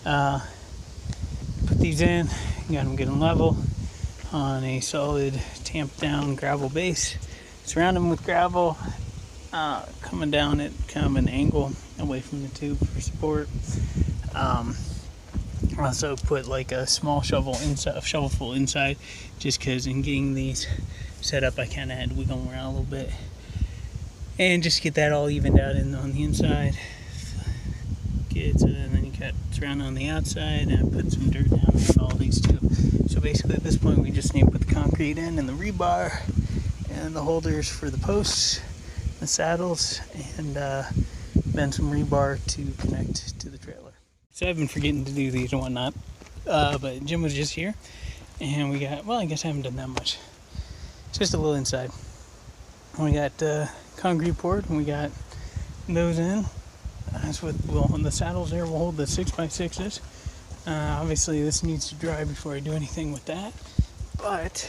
Put these in, got them getting level on a solid tamped down gravel base. Surround them with gravel, coming down at kind of an angle away from the tube for support. Also put like a small shovelful inside, just because in getting these set up I kind of had to wiggle them around a little bit, and just get that all evened out on the inside. And then you cut around on the outside, and I put some dirt down on all these too. So basically at this point we just need to put the concrete in and the rebar and the holders for the posts, the saddles, and then some rebar to connect to the trailer. So I've been forgetting to do these and whatnot, but Jim was just here, and we got, well, I guess I haven't done that much. It's just a little inside. We got concrete poured, and we got those in. That's what, well, the saddles there will hold the 6x6s. Obviously this needs to dry before I do anything with that, but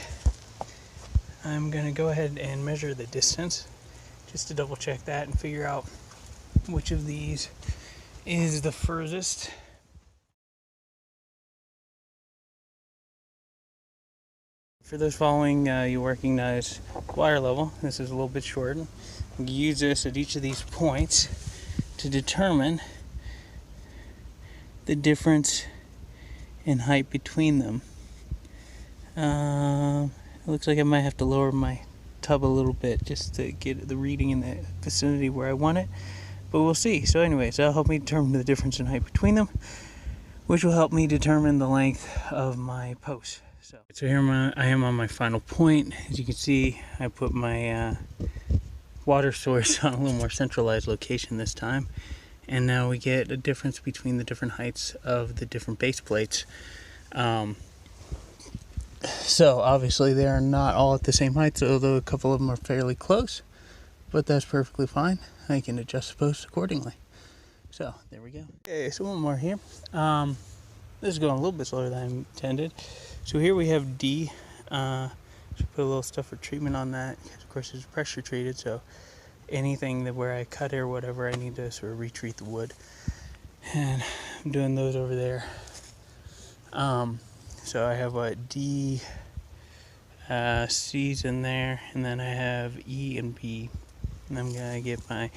I'm going to go ahead and measure the distance just to double check that and figure out which of these is the furthest. For those following, you recognize water level. This is a little bit short. You use this at each of these points to determine the difference in height between them. It looks like I might have to lower my tub a little bit just to get the reading in the vicinity where I want it, but we'll see. So anyways, that'll help me determine the difference in height between them, which will help me determine the length of my post. So here I am on my final point. As you can see, I put my water source on a little more centralized location this time, and now we get a difference between the different heights of the different base plates. So obviously they are not all at the same height, although a couple of them are fairly close, but that's perfectly fine. I can adjust the posts accordingly. So there we go. Okay, so one more here. This is going a little bit slower than I intended. So here we have D. Should put a little stuff for treatment on that, because of course it's pressure treated, so anything that where I cut it or whatever, I need to sort of retreat the wood, and I'm doing those over there. So I have a D, C's in there, and then I have E and B, and I'm gonna get my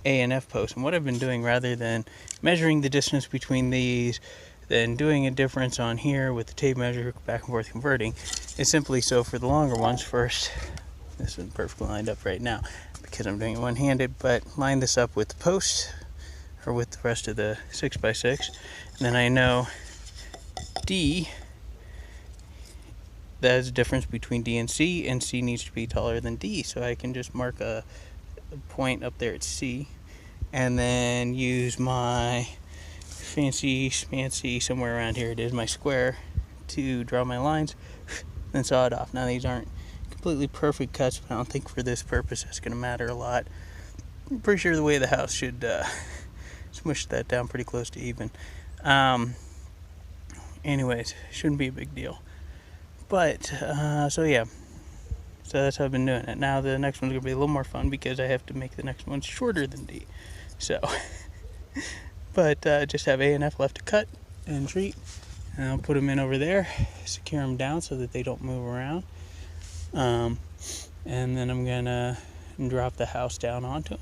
A and F post. And what I've been doing, rather than measuring the distance between these, then doing a difference on here with the tape measure, back and forth converting, is simply so for the longer ones first. This is perfectly lined up right now because I'm doing it one-handed, but line this up with the post or with the rest of the 6x6, and then I know D, that is the difference between D and C needs to be taller than D, so I can just mark a point up there at C, and then use my fancy schmancy, somewhere around here it is, my square, to draw my lines, then saw it off. Now these aren't completely perfect cuts, but I don't think for this purpose that's going to matter a lot. I'm pretty sure the way the house should smush that down pretty close to even. Anyways, shouldn't be a big deal. But, so yeah. So that's how I've been doing it. Now the next one's going to be a little more fun because I have to make the next one shorter than D. So, but just have A and F left to cut and treat. And I'll put them in over there, secure them down so that they don't move around. And then I'm going to drop the house down onto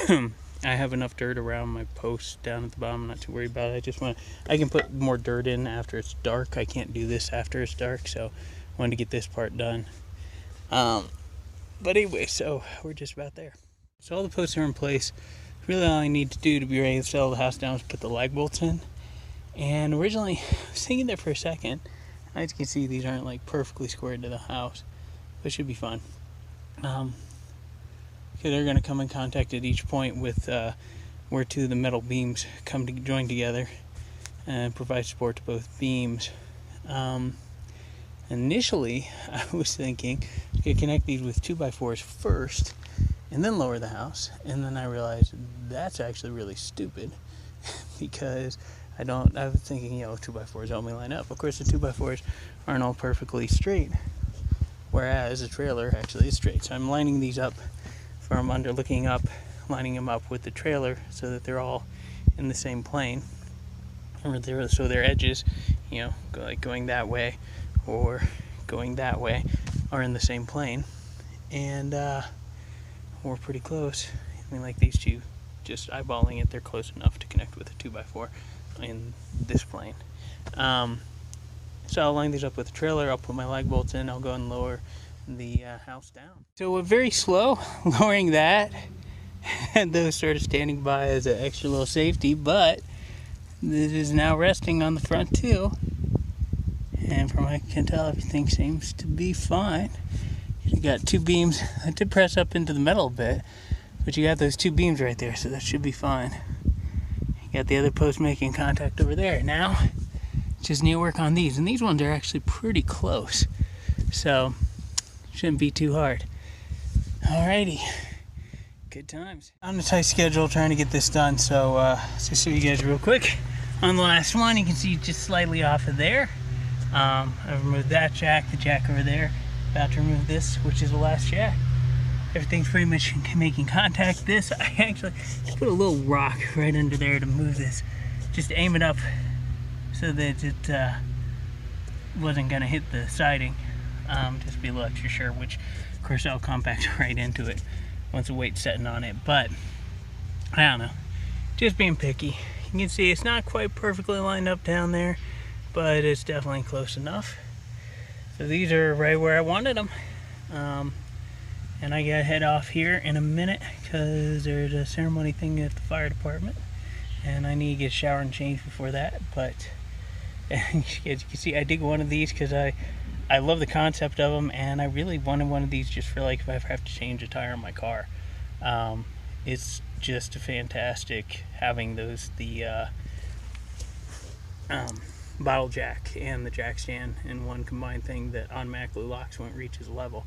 them. I have enough dirt around my posts down at the bottom. I'm not too worried about it. I can put more dirt in after it's dark. I can't do this after it's dark, so I wanted to get this part done. But anyway, so we're just about there. So all the posts are in place. Really all I need to do to be ready to settle the house down is put the lag bolts in. And originally, I was thinking there for a second. As you can see, these aren't like perfectly squared to the house, but it should be fun. They're going to come in contact at each point with where two of the metal beams come to join together and provide support to both beams. Initially, I was thinking I could connect these with 2x4s first and then lower the house, and then I realized that's actually really stupid because I was thinking, 2x4s only line up. Of course, the 2x4s aren't all perfectly straight, whereas the trailer actually is straight. So I'm lining these up from under, looking up, lining them up with the trailer so that they're all in the same plane. so their edges, you know, like going that way or going that way, are in the same plane, and we're pretty close. I mean, like these two, just eyeballing it, they're close enough to connect with a 2x4 in this plane. So I'll line these up with a trailer, I'll put my lag bolts in, I'll go and lower the house down. So we're very slow lowering that, and those sort of standing by as an extra little safety, but this is now resting on the front too. And from what I can tell, everything seems to be fine. You got two beams. I did press up into the metal a bit, but you got those two beams right there, so that should be fine. You got the other post making contact over there. Now, just need to work on these, and these ones are actually pretty close, so shouldn't be too hard. Alrighty, good times. On a tight schedule, trying to get this done, so just show you guys real quick. On the last one, you can see just slightly off of there. I've removed that jack, the jack over there. About to remove this, which is the last jack. Everything's pretty much making contact. This, I actually put a little rock right under there to move this, just to aim it up so that it wasn't gonna hit the siding. Just be a little extra sure, which of course I'll compact right into it once the weight's setting on it. But I don't know, just being picky. You can see it's not quite perfectly lined up down there, but it's definitely close enough. So these are right where I wanted them. And I gotta head off here in a minute because there's a ceremony thing at the fire department, and I need to get a shower and change before that. But as you can see, I dig one of these because I love the concept of them, and I really wanted one of these just for like if I ever have to change a tire on my car. It's just fantastic having those, the bottle jack and the jack stand in one combined thing that automatically locks when it reaches level,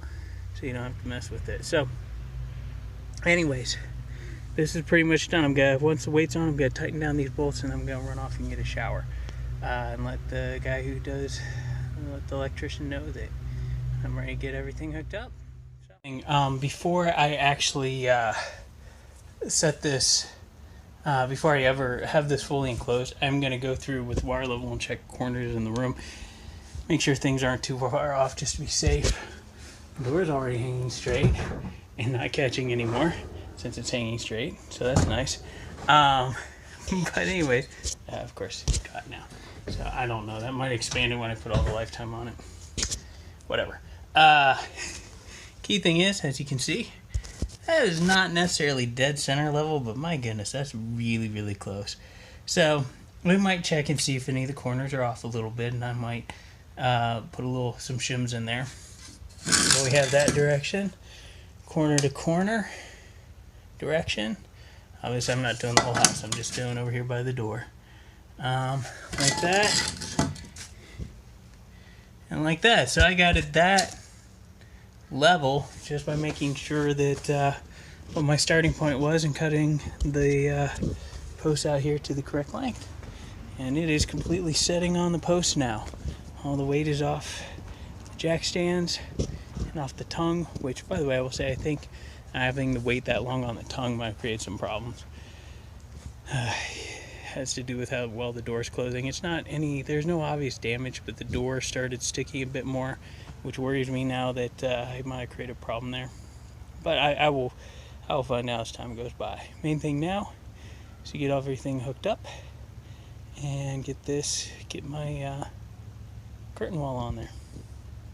so you don't have to mess with it. So anyways, this is pretty much done. Once the weight's on, I'm gonna tighten down these bolts, and I'm gonna run off and get a shower and let the guy who does, let the electrician know that I'm ready to get everything hooked up. So, before I actually set this, before I ever have this fully enclosed, I'm going to go through with wire level and check corners in the room. Make sure things aren't too far off just to be safe. The door's already hanging straight and not catching anymore since it's hanging straight, so that's nice. But anyways, of course it's caught now. So I don't know, that might expand it when I put all the lifetime on it. Whatever. Key thing is, as you can see, that is not necessarily dead center level, but my goodness, that's really, really close. So we might check and see if any of the corners are off a little bit, and I might put some shims in there. So we have that direction, corner to corner direction. Obviously, I'm not doing the whole house. I'm just doing over here by the door, like that, and like that. So I got it that level just by making sure that what my starting point was and cutting the post out here to the correct length, and it is completely setting on the post now. All the weight is off the jack stands and off the tongue, which, by the way, I will say I think having the weight that long on the tongue might create some problems. Has to do with how well the door's closing. It's not there's no obvious damage, but the door started sticking a bit more, which worries me now that I might have created a problem there. But I will find out as time goes by. Main thing now is to get everything hooked up and get my curtain wall on there,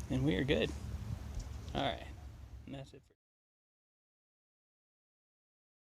and we are good. All right, and that's it.